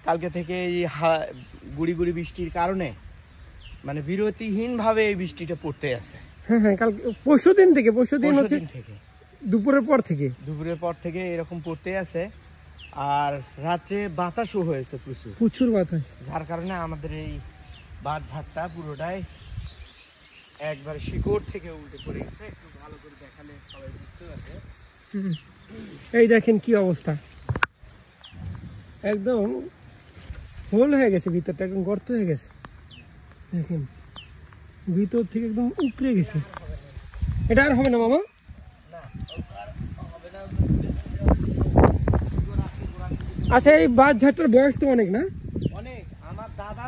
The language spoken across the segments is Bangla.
কালকে থেকে এই গুড়ি গুড়ি বৃষ্টির কারণে মানে বিরতিহীনভাবে এই বৃষ্টিটা পড়তে আছে। হ্যাঁ হ্যাঁ, কালকে পরশুদিন থেকে দুপুরের পর থেকে এরকম পড়তে আছে। আর রাত্রে বাতাসও হয়েছে প্রচুর বাতাস, যার কারণে আমাদের এই বাঁধ ঝাড়টা পুরোটাই একবার শিকড় থেকে উল্টে পড়ে গেছে। একটু ভালো করে দেখালে সবাই বুঝতে পারবে। এই দেখেন কি অবস্থা, একদম হোল হয়ে গেছে, ভিতরটা একদম গর্ত হয়ে গেছে। দেখেন ভিতর থেকে একদম উপড়ে গেছে। এটা আর হবে না মামা? আচ্ছা, এই বাঁধ ঝাড়টার বয়স তো অনেক না? অনেক। আমার দাদা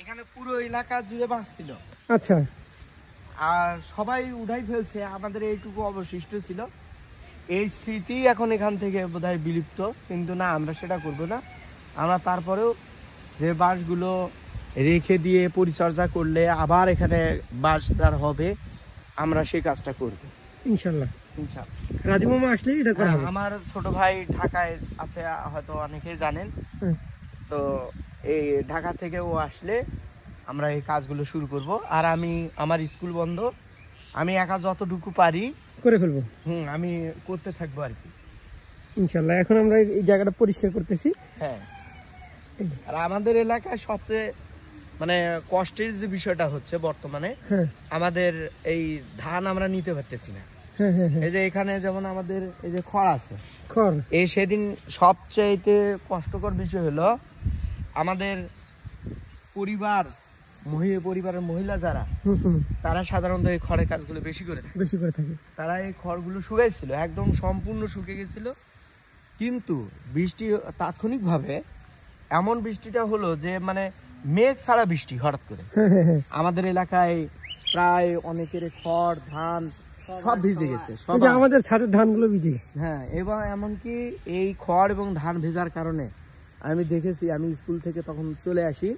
এখানে পুরো এলাকা জুড়ে বাঁশ ছিল। আচ্ছা। আর সবাই উঠাই ফেলছে, আমাদের এইটুকু অবশিষ্ট ছিল। এই স্মৃতি এখন এখান থেকে বোধহয় বিলুপ্ত, কিন্তু না, আমরা সেটা করব না। আমরা তারপরেও যে বাঁশগুলো রেখে দিয়ে পরিচর্যা করলে আবার এখানে বাঁশ তার হবে, আমরা সেই কাজটা করব ইনশাআল্লাহ। রাজু মামা আসলে এটা করা হবে। আমার ছোট ভাই ঢাকায় আছে, হয়তো অনেকেই জানেন। তো এই ঢাকা থেকে ও আসলে আমরা এই কাজগুলো শুরু করব। আর আমি আমার স্কুল বন্ধ, আমি একা যতটুকু পারি করে ফেলবো। আমি করতে থাকবো আর কি ইনশাআল্লাহ। এখন আমরা এই জায়গাটা পরিষ্কার করতেছি। হ্যাঁ। আর আমাদের এলাকায় সবচেয়ে মানে কষ্টের যে বিষয়টা হচ্ছে বর্তমানে, আমাদের এই ধান আমরা নিতে পারতেছি না। এই যে এখানে যেমন আমাদের এই যে খড় আছে, এই সেদিন সবচেয়ে কষ্টকর বিষয় হলো আমাদের পরিবারের মহিলা যারা, তারা সাধারণত এই খড়ের কাজগুলো বেশি করে থাকে। তারা এই খড়গুলো শুকাইছিল, একদম সম্পূর্ণ শুকিয়ে গেছিল। কিন্তু বৃষ্টি তাৎক্ষণিকভাবে এমন বৃষ্টিটা হলো যে মানে মেঘ ছাড়া বৃষ্টি হঠাৎ করে আমাদের এলাকায় প্রায় অনেকের খড় ধান সব ভিজে গেছে, আমাদের ছাদের ধানগুলো ভিজে গেছে। হ্যাঁ, এবং এমনকি এই খড় এবং ধান ভেজার কারণে আমি দেখেছি, আমি স্কুল থেকে তখন চলে আসি,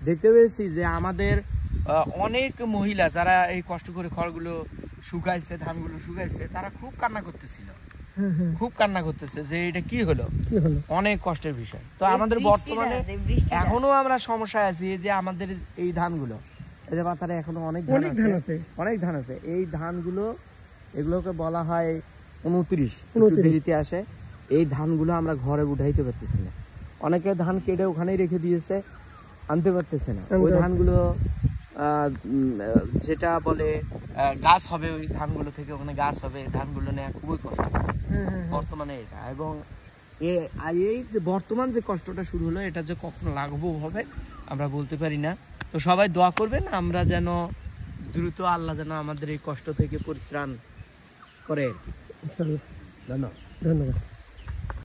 দেখতে পেয়েছি যে আমাদের অনেক মহিলা যারা এই কষ্ট করে খড়গুলো শুকাইছে, ধানগুলো শুকাইছে, তারা খুব কান্না করতেছে যে এটা কি হলো, অনেক কষ্টের বিষয়। তো আমাদের বর্তমানে এখনো আমরা সমস্যায় আছি যে আমাদের এই ধানগুলো, এই যে মাথায় এখনো অনেক ধান আছে। এই ধানগুলো, এগুলোকে বলা হয় 29 আসে। এই ধানগুলো আমরা ঘরে উঠাইতে পারতেছি না। অনেকে ধান কেটে ওখানেই রেখে দিয়েছে, আনতে পারতেছে না। ওই ধানগুলো যেটা বলে গাছ হবে, ওই ধানগুলো থেকে ওখানে গাছ হবে, ধানগুলো নেওয়া খুবই কষ্ট বর্তমানে এটা। এবং এই যে বর্তমান যে কষ্টটা শুরু হলো, এটা যে কখন লাঘব হবে আমরা বলতে পারি না। তো সবাই দোয়া করবেন, আমরা যেন দ্রুত আল্লাহ যেন আমাদের এই কষ্ট থেকে পরিত্রাণ করে। ধন্যবাদ।